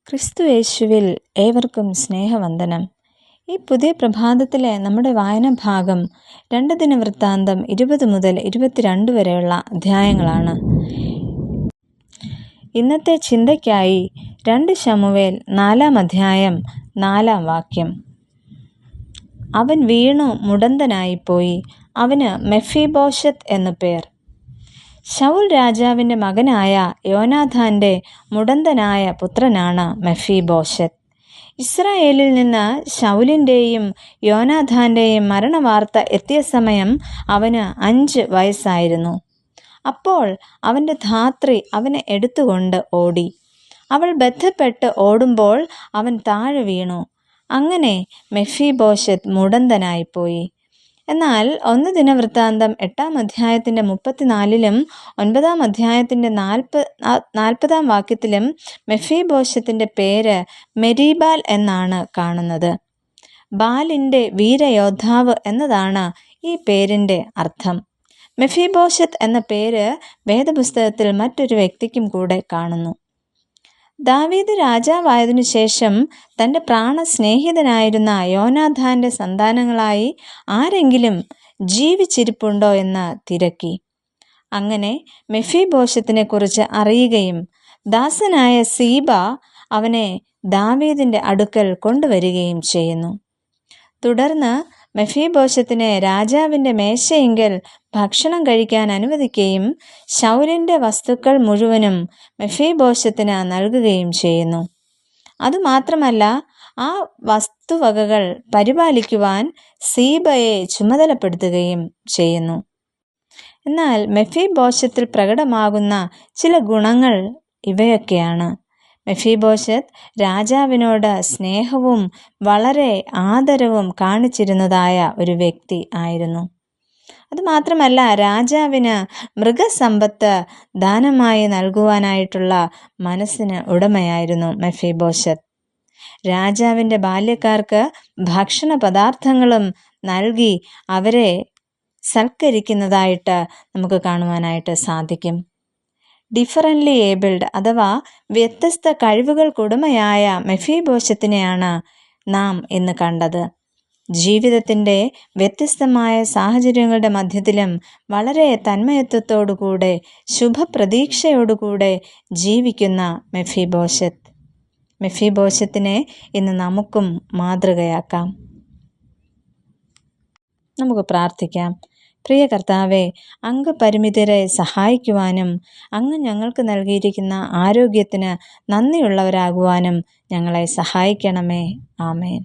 ക്രിസ്തു യേശുവിൽ ഏവർക്കും സ്നേഹവന്ദനം. ഈ പുതിയ പ്രഭാതത്തിലെ നമ്മുടെ വായന ഭാഗം 2 ദിനവൃത്താന്തം 20 മുതൽ 22 വരെയുള്ള അധ്യായങ്ങളാണ്. ഇന്നത്തെ ചിന്തയ്ക്കായി 2 ശമൂവേൽ 4 അധ്യായം 4 വാക്യം. അവൻ വീണു മുടന്തനായിപ്പോയി, അവന് മെഫീബോശത്ത് എന്നു പേർ. ശൗൽ രാജാവിൻ്റെ മകനായ യോനാഥാൻ്റെ മുടന്തനായ പുത്രനാണ് മെഫീബോശത്ത്. ഇസ്രായേലിൽ നിന്ന് ശൗലിൻ്റെയും യോനാഥാൻ്റെയും മരണവാർത്ത എത്തിയ സമയം അവന് 5 വയസ്സായിരുന്നു. അപ്പോൾ അവൻ്റെ ധാത്രി അവനെ എടുത്തുകൊണ്ട് ഓടി. അവൾ ബദ്ധപ്പെട്ട് ഓടുമ്പോൾ അവൻ താഴെ വീണു. അങ്ങനെ മെഫീബോശത്ത് മുടന്തനായിപ്പോയി. എന്നാൽ 1 ദിനവൃത്താന്തം 8 അധ്യായത്തിൻ്റെ 34-ലും 9 അധ്യായത്തിൻ്റെ 40 വാക്യത്തിലും മെഫീബോശത്തിൻ്റെ പേര് മെരീബാൽ എന്നാണ് കാണുന്നത്. ബാലിൻ്റെ വീരയോദ്ധാവ് എന്നതാണ് ഈ പേരിൻ്റെ അർത്ഥം. മെഫീബോശത്ത് എന്ന പേര് വേദപുസ്തകത്തിൽ മറ്റൊരു വ്യക്തിക്കും കൂടെ കാണുന്നു. ദാവീദ് രാജാവായതിനു ശേഷം തൻ്റെ പ്രാണസ്നേഹിതനായിരുന്ന യോനാഥാൻ്റെ സന്താനങ്ങളായി ആരെങ്കിലും ജീവിച്ചിരിപ്പുണ്ടോ എന്ന് തിരക്കി. അങ്ങനെ മെഫീബോശത്തിനെ കുറിച്ച് അറിയുകയും ദാസനായ സീബ അവനെ ദാവീദിൻ്റെ അടുക്കൽ കൊണ്ടുവരികയും ചെയ്യുന്നു. തുടർന്ന് മെഫീബോശത്തിനെ രാജാവിൻ്റെ മേശയിങ്കൽ ഭക്ഷണം കഴിക്കാൻ അനുവദിക്കുകയും ശൗലിൻ്റെ വസ്തുക്കൾ മുഴുവനും മെഫീബോശത്തിന് നൽകുകയും ചെയ്യുന്നു. അതുമാത്രമല്ല, ആ വസ്തുവകകൾ പരിപാലിക്കുവാൻ സീബയെ ചുമതലപ്പെടുത്തുകയും ചെയ്യുന്നു. എന്നാൽ മെഫീബോശത്തിൽ പ്രകടമാകുന്ന ചില ഗുണങ്ങൾ ഇവയൊക്കെയാണ്. മെഫീബോശത്ത് രാജാവിനോട് സ്നേഹവും വളരെ ആദരവും കാണിച്ചിരുന്നതായ ഒരു വ്യക്തി ആയിരുന്നു. അതുമാത്രമല്ല, രാജാവിന് മൃഗസമ്പത്ത് ദാനമായി നൽകുവാനായിട്ടുള്ള മനസ്സിന് ഉടമയായിരുന്നു മെഫീബോശത്ത്. രാജാവിൻ്റെ ബാല്യക്കാർക്ക് ഭക്ഷണ പദാർത്ഥങ്ങളും നൽകി അവരെ സൽക്കരിക്കുന്നതായിട്ട് നമുക്ക് കാണുവാനായിട്ട് സാധിക്കും. ഡിഫറൻ്റ്ലി ഏബിൾഡ് അഥവാ വ്യത്യസ്ത കഴിവുകൾക്കുടമയായ മെഫീബോശത്തിനെയാണ് നാം ഇന്ന് കണ്ടത്. ജീവിതത്തിൻ്റെ വ്യത്യസ്തമായ സാഹചര്യങ്ങളുടെ മധ്യത്തിലും വളരെ തന്മയത്വത്തോടുകൂടെ ശുഭപ്രതീക്ഷയോടുകൂടെ ജീവിക്കുന്ന മെഫീബോശത്തിനെ ഇന്ന് നമുക്കും മാതൃകയാക്കാം. നമുക്ക് പ്രാർത്ഥിക്കാം. പ്രിയ കർത്താവേ, അംഗപരിമിതരെ സഹായിക്കുവാനും അങ്ങ് ഞങ്ങൾക്ക് നൽകിയിരിക്കുന്ന ആരോഗ്യത്തിന് നന്ദിയുള്ളവരാകുവാനും ഞങ്ങളെ സഹായിക്കണമേ. ആമേൻ.